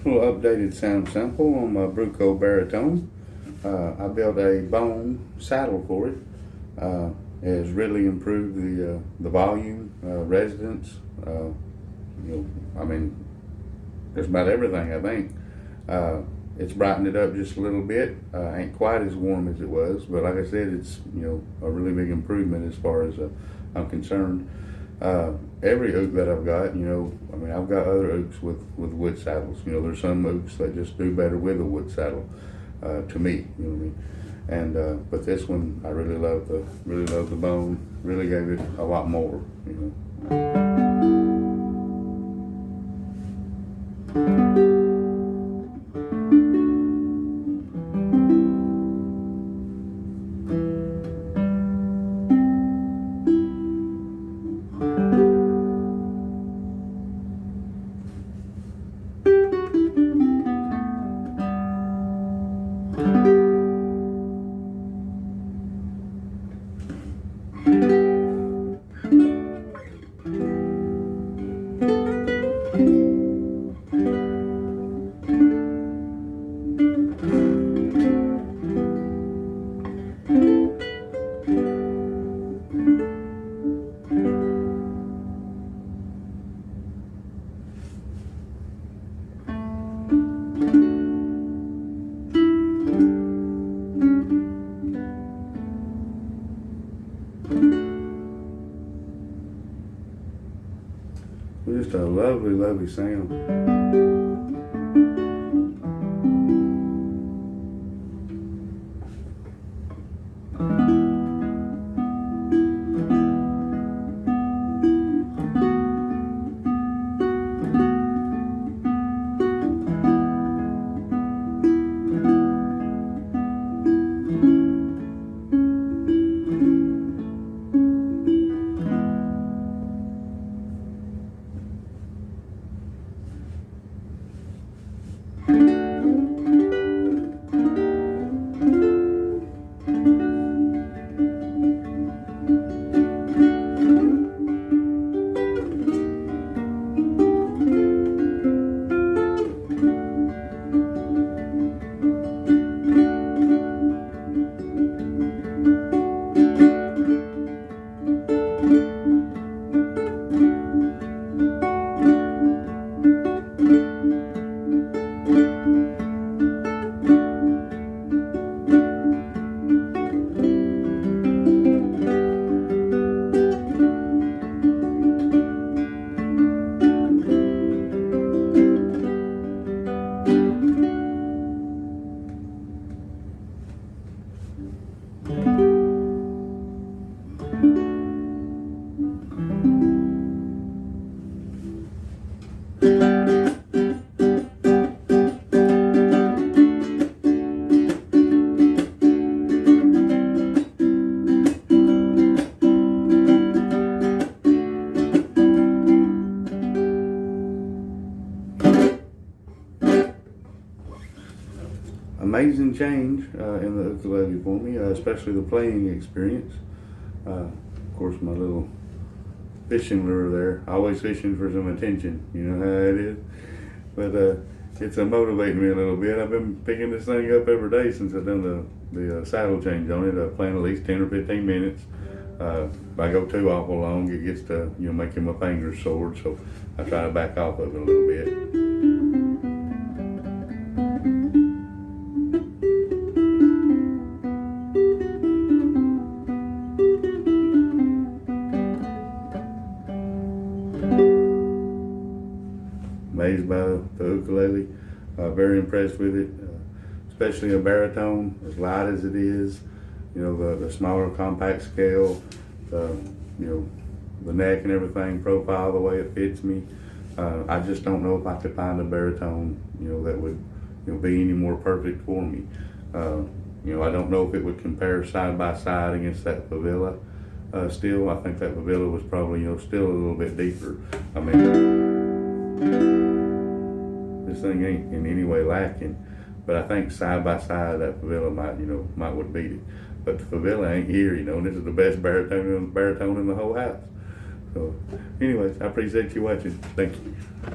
Little updated sound sample on my Bruko Baritone. I built a bone saddle for it. It has really improved the volume, resonance. I mean, just about everything. I think it's brightened it up just a little bit. Ain't quite as warm as it was, but like I said, it's a really big improvement as far as I'm concerned. Every oak that I've got, I've got other oaks with wood saddles. There's some oaks that just do better with a wood saddle, to me. You know what I mean? And but this one, I really love the bone. Really gave it a lot more. Just a lovely, lovely sound. Amazing change in the ukulele for me, especially the playing experience. Of course, my little fishing lure there, always fishing for some attention, you know how it is. But it's motivating me a little bit. I've been picking this thing up every day since I've done the saddle change on it, playing at least 10 or 15 minutes. If I go too awful long, it gets to making my fingers sore, so I try to back off of it a little bit. Amazed by the ukulele, very impressed with it, especially a baritone, as light as it is. The smaller compact scale, the neck and everything, profile, the way it fits me. I just don't know if I could find a baritone, that would, be any more perfect for me. I don't know if it would compare side by side against that Favilla. Still, I think that Favilla was probably, still a little bit deeper. I mean, this thing ain't in any way lacking, but I think side by side that Favilla might would beat it. But the Favilla ain't here, and this is the best baritone in the whole house. So, anyways, I appreciate you watching. Thank you.